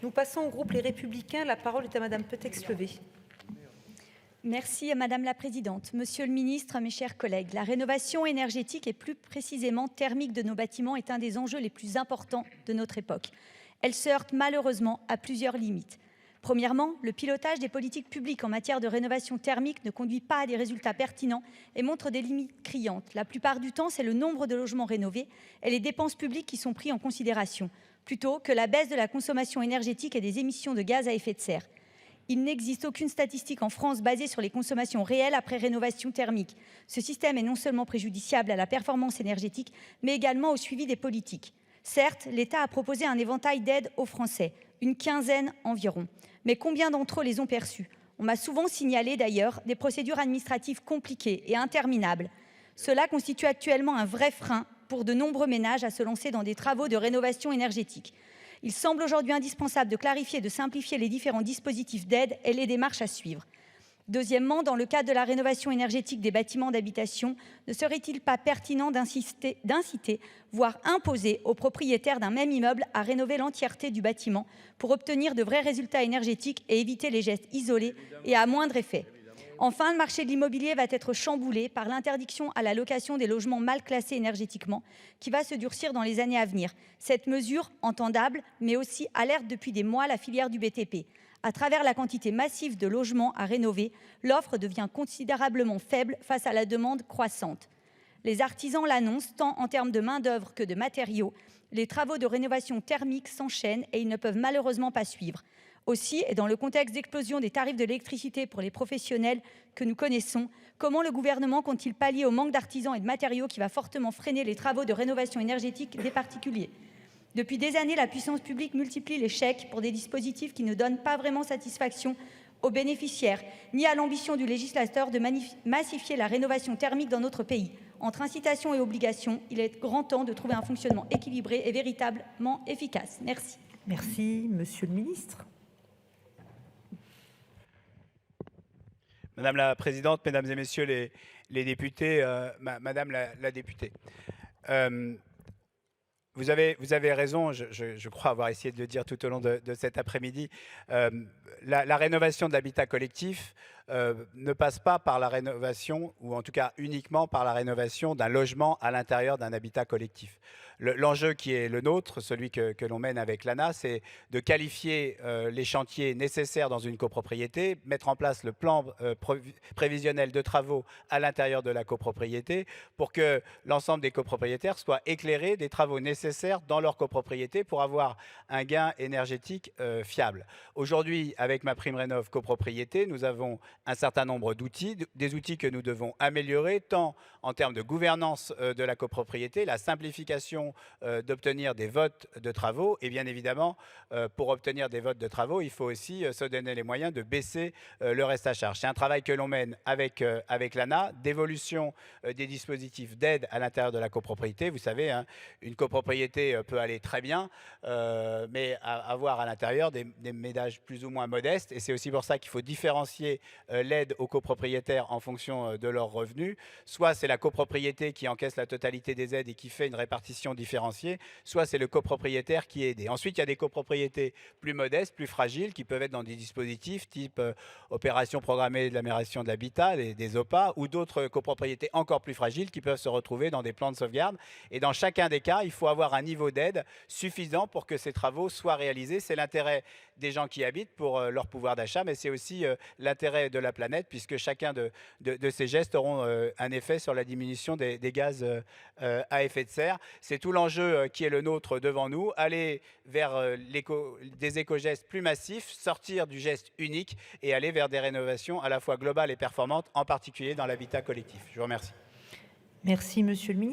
Nous passons au groupe Les Républicains. La parole est à Madame Petex-Levé. Merci Madame la Présidente. Monsieur le Ministre, mes chers collègues, la rénovation énergétique et plus précisément thermique de nos bâtiments est un des enjeux les plus importants de notre époque. Elle se heurte malheureusement à plusieurs limites. Premièrement, le pilotage des politiques publiques en matière de rénovation thermique ne conduit pas à des résultats pertinents et montre des limites criantes. La plupart du temps, c'est le nombre de logements rénovés et les dépenses publiques qui sont pris en considération, plutôt que la baisse de la consommation énergétique et des émissions de gaz à effet de serre. Il n'existe aucune statistique en France basée sur les consommations réelles après rénovation thermique. Ce système est non seulement préjudiciable à la performance énergétique, mais également au suivi des politiques. Certes, l'État a proposé un éventail d'aides aux Français, une quinzaine environ. Mais combien d'entre eux les ont perçus? On m'a souvent signalé d'ailleurs des procédures administratives compliquées et interminables. Cela constitue actuellement un vrai frein pour de nombreux ménages à se lancer dans des travaux de rénovation énergétique. Il semble aujourd'hui indispensable de clarifier et de simplifier les différents dispositifs d'aide et les démarches à suivre. Deuxièmement, dans le cadre de la rénovation énergétique des bâtiments d'habitation, ne serait-il pas pertinent d'inciter, voire imposer aux propriétaires d'un même immeuble à rénover l'entièreté du bâtiment pour obtenir de vrais résultats énergétiques et éviter les gestes isolés et à moindre effet? Enfin, le marché de l'immobilier va être chamboulé par l'interdiction à la location des logements mal classés énergétiquement qui va se durcir dans les années à venir. Cette mesure, entendable, mais aussi alerte depuis des mois la filière du BTP. À travers la quantité massive de logements à rénover, l'offre devient considérablement faible face à la demande croissante. Les artisans l'annoncent tant en termes de main-d'œuvre que de matériaux. Les travaux de rénovation thermique s'enchaînent et ils ne peuvent malheureusement pas suivre. Aussi, et dans le contexte d'explosion des tarifs de l'électricité pour les professionnels que nous connaissons, comment le gouvernement compte-t-il pallier au manque d'artisans et de matériaux qui va fortement freiner les travaux de rénovation énergétique des particuliers? Depuis des années, la puissance publique multiplie les chèques pour des dispositifs qui ne donnent pas vraiment satisfaction aux bénéficiaires, ni à l'ambition du législateur de massifier la rénovation thermique dans notre pays. Entre incitation et obligation, il est grand temps de trouver un fonctionnement équilibré et véritablement efficace. Merci. Merci, Monsieur le Ministre. Madame la Présidente, Mesdames et Messieurs les députés, Madame la députée, vous avez raison, je crois avoir essayé de le dire tout au long de cet après-midi. La rénovation de l'habitat collectif ne passe pas par la rénovation, ou en tout cas uniquement par la rénovation d'un logement à l'intérieur d'un habitat collectif. L'enjeu qui est le nôtre, celui que l'on mène avec l'ANA, c'est de qualifier les chantiers nécessaires dans une copropriété, mettre en place le plan prévisionnel de travaux à l'intérieur de la copropriété pour que l'ensemble des copropriétaires soient éclairés des travaux nécessaires dans leur copropriété pour avoir un gain énergétique fiable. Aujourd'hui, avec MaPrimeRénov' copropriété, nous avons un certain nombre d'outils, des outils que nous devons améliorer, tant en termes de gouvernance de la copropriété, la simplification d'obtenir des votes de travaux, et bien évidemment, pour obtenir des votes de travaux, il faut aussi se donner les moyens de baisser le reste à charge. C'est un travail que l'on mène avec l'ANA, d'évolution des dispositifs d'aide à l'intérieur de la copropriété. Vous savez, hein, une copropriété peut aller très bien, mais avoir à l'intérieur des ménages plus ou moins modestes, et c'est aussi pour ça qu'il faut différencier l'aide aux copropriétaires en fonction de leurs revenus. Soit c'est la copropriété qui encaisse la totalité des aides et qui fait une répartition différenciée, soit c'est le copropriétaire qui est aidé. Ensuite, il y a des copropriétés plus modestes, plus fragiles, qui peuvent être dans des dispositifs type opération programmée de l'amélioration de l'habitat, des OPA, ou d'autres copropriétés encore plus fragiles qui peuvent se retrouver dans des plans de sauvegarde. Et dans chacun des cas, il faut avoir un niveau d'aide suffisant pour que ces travaux soient réalisés. C'est l'intérêt des gens qui habitent pour leur pouvoir d'achat, mais c'est aussi l'intérêt de la planète, puisque chacun de ces gestes auront un effet sur la diminution des gaz à effet de serre. C'est tout l'enjeu qui est le nôtre devant nous, aller vers des éco-gestes plus massifs, sortir du geste unique et aller vers des rénovations à la fois globales et performantes, en particulier dans l'habitat collectif. Je vous remercie. Merci, Monsieur le Ministre.